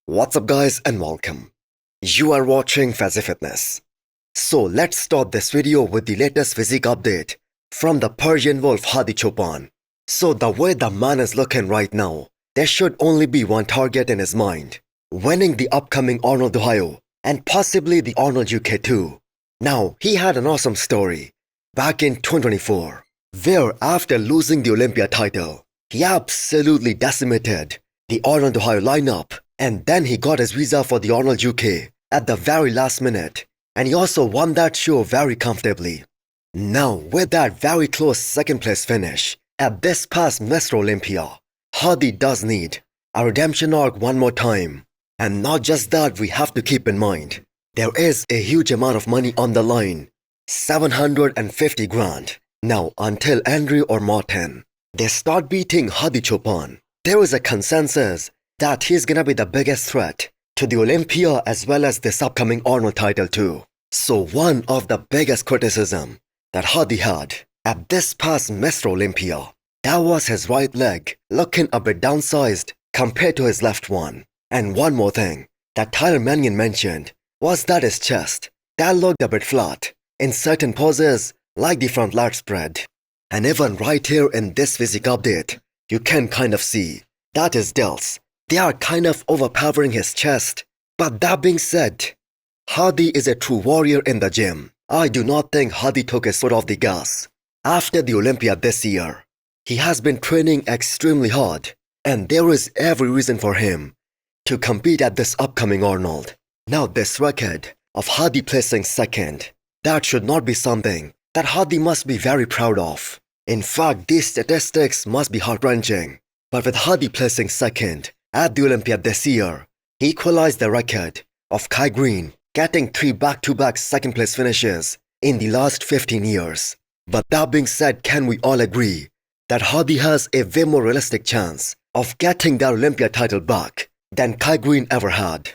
What's up guys and welcome. You are watching Fazi Fitness. So let's start this video with the latest physique update from the Persian Wolf Hadi Choopan. So the way the man is looking right now, there should only be one target in his mind. Winning the upcoming Arnold Ohio and possibly the Arnold UK too. Now he had an awesome story back in 2024 where after losing the Olympia title, he absolutely decimated the Arnold Ohio lineup. And then he got his visa for the Arnold UK at the very last minute. And he also won that show very comfortably. Now, with that very close second place finish at this past Mr. Olympia, Hadi does need a redemption arc one more time. And not just that, we have to keep in mind, there is a huge amount of money on the line. 750 grand. Now, until Andrew or Martin, they start beating Hadi Choopan, there is a consensus that he's gonna be the biggest threat to the Olympia as well as this upcoming Arnold title too. So one of the biggest criticism that Hadi had at this past Mr. Olympia, that was his right leg looking a bit downsized compared to his left one. And one more thing that Tyler Mannion mentioned was that his chest, that looked a bit flat in certain poses like the front lat spread. And even right here in this physique update, you can kind of see that his delts, they are kind of overpowering his chest. But that being said, Hadi is a true warrior in the gym. I do not think Hadi took his foot off the gas. After the Olympia this year, he has been training extremely hard. And there is every reason for him to compete at this upcoming Arnold. Now this record of Hadi placing second, that should not be something that Hadi must be very proud of. In fact, these statistics must be heart-wrenching. But with Hadi placing second at the Olympia this year, he equalized the record of Kai Green getting 3 back-to-back second-place finishes in the last 15 years. But that being said, can we all agree that Hadi has a way more realistic chance of getting that Olympia title back than Kai Green ever had?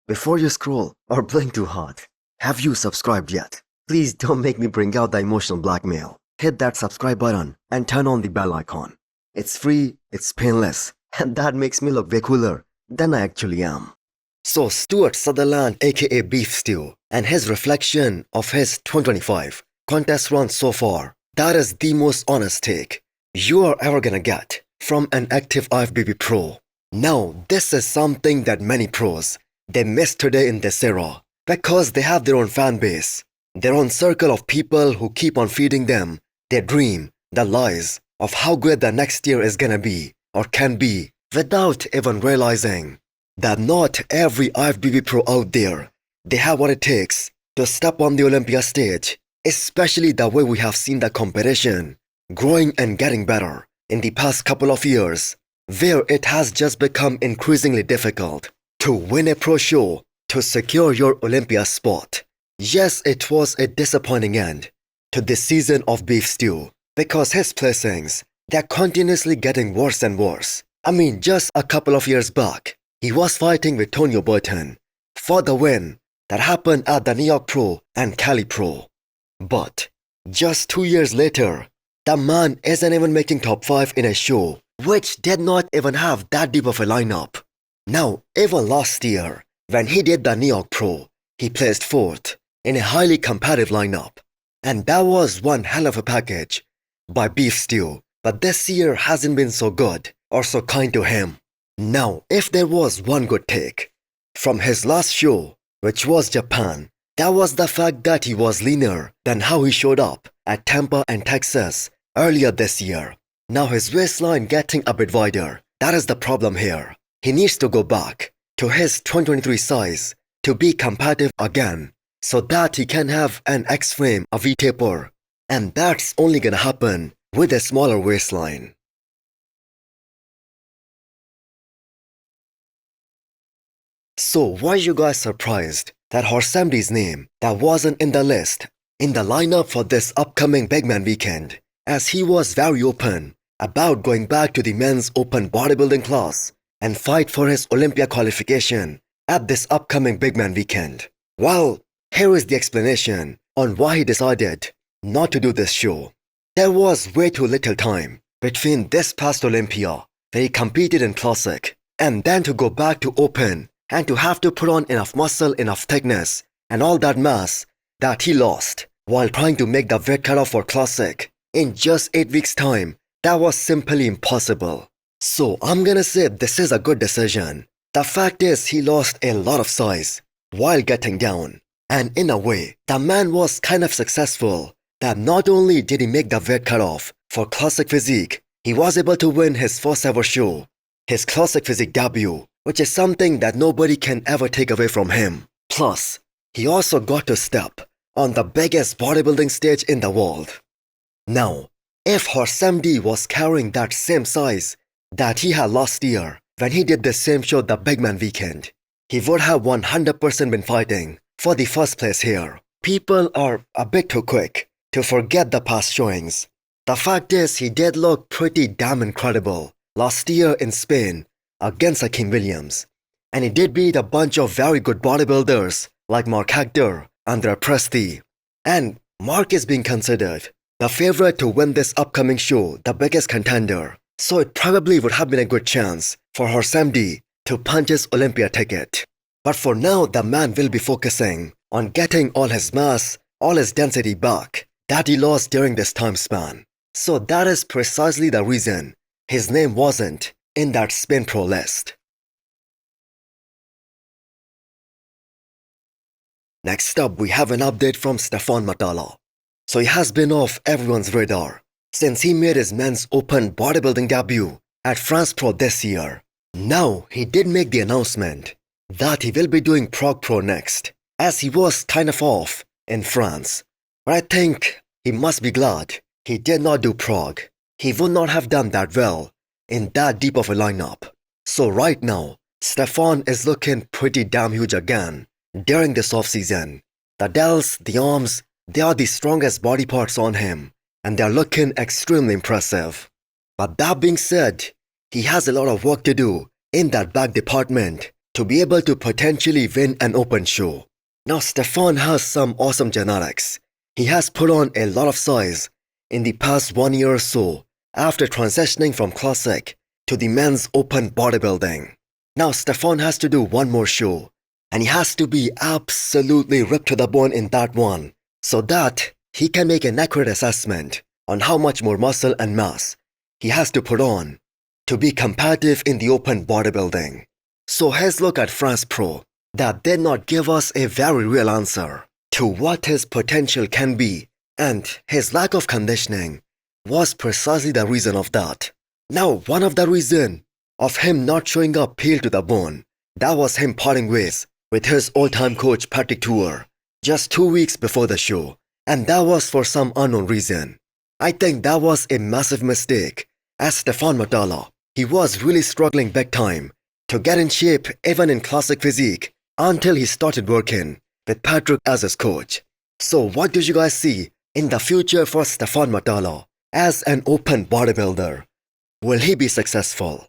Before you scroll or blink too hard, have you subscribed yet? Please don't make me bring out the emotional blackmail. Hit that subscribe button and turn on the bell icon. It's free, it's painless, and that makes me look way cooler than I actually am. So Stuart Sutherland aka Beef Stew and his reflection of his 2025 contest run so far, that is the most honest take you are ever gonna get from an active IFBB pro. Now this is something that many pros, they miss today in this era because they have their own fan base, their own circle of people who keep on feeding them their dream, the lies of how good the next year is gonna be or can be without even realizing that not every IFBB pro out there, they have what it takes to step on the Olympia stage, especially the way we have seen the competition growing and getting better in the past couple of years, where it has just become increasingly difficult to win a pro show to secure your Olympia spot. Yes, it was a disappointing end to this season of Beef Stew because his placings, they're continuously getting worse and worse. I mean, just a couple of years back, he was fighting with Tonio Burton for the win that happened at the New York Pro and Cali Pro. But just 2 years later, the man isn't even making top 5 in a show which did not even have that deep of a lineup. Now, even last year, when he did the New York Pro, he placed 4th in a highly competitive lineup. And that was one hell of a package by Beef Stew. But this year hasn't been so good or so kind to him. Now, if there was one good take from his last show, which was Japan, that was the fact that he was leaner than how he showed up at Tampa and Texas earlier this year. Now his waistline getting a bit wider, that is the problem here. He needs to go back to his 2023 size to be competitive again so that he can have an X-frame, a V-taper. And that's only gonna happen with a smaller waistline. So why are you guys surprised that Horse Md's name that wasn't in the list in the lineup for this upcoming Big Man Weekend, as he was very open about going back to the men's open bodybuilding class and fight for his Olympia qualification at this upcoming Big Man Weekend? Well, here is the explanation on why he decided not to do this show. There was way too little time between this past Olympia where he competed in Classic and then to go back to open and to have to put on enough muscle, enough thickness, and all that mass that he lost while trying to make the weight cutoff for Classic in just 8 weeks' time, that was simply impossible. So I'm gonna say this is a good decision. The fact is he lost a lot of size while getting down. And in a way, the man was kind of successful that not only did he make the weight cutoff for Classic Physique, he was able to win his first ever show, his Classic Physique debut, which is something that nobody can ever take away from him. Plus, he also got to step on the biggest bodybuilding stage in the world. Now, if Horse Md was carrying that same size that he had last year when he did the same show, the Big Man Weekend, he would have 100% been fighting for the first place here. People are a bit too quick to forget the past showings. The fact is he did look pretty damn incredible last year in Spain against Hakeem Williams. And he did beat a bunch of very good bodybuilders like Mark Hector, Andre Presti. And Mark is being considered the favorite to win this upcoming show, the biggest contender. So it probably would have been a good chance for Horse Md to punch his Olympia ticket. But for now, the man will be focusing on getting all his mass, all his density back that he lost during this time span. So that is precisely the reason his name wasn't in that Spin Pro list. Next up, we have an update from Stefan Matala. So he has been off everyone's radar since he made his men's open bodybuilding debut at France Pro this year. Now, he did make the announcement that he will be doing Prague Pro next, as he was kind of off in France. But I think he must be glad he did not do Prague. He would not have done that well in that deep of a lineup. So right now, Stefan is looking pretty damn huge again during this off-season. The delts, the arms, they are the strongest body parts on him, and they are looking extremely impressive. But that being said, he has a lot of work to do in that back department to be able to potentially win an open show. Now Stefan has some awesome genetics. He has put on a lot of size in the past 1 year or so after transitioning from Classic to the men's open bodybuilding. Now Stefan has to do one more show, and he has to be absolutely ripped to the bone in that one so that he can make an accurate assessment on how much more muscle and mass he has to put on to be competitive in the open bodybuilding. So his look at France Pro, that did not give us a very real answer to what his potential can be, and his lack of conditioning was precisely the reason of that. Now, one of the reasons of him not showing up peeled to the bone, that was him parting ways with his all-time coach Patrick Tour just 2 weeks before the show, and that was for some unknown reason. I think that was a massive mistake, as Stefan Matala, he was really struggling big time to get in shape even in Classic Physique until he started working with Patrick as his coach. So what do you guys see in the future for Stefan Matala as an open bodybuilder? Will he be successful?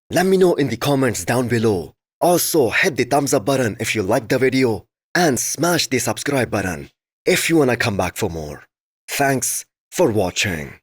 Let me know in the comments down below. Also, hit the thumbs up button if you liked the video and smash the subscribe button if you wanna come back for more. Thanks for watching.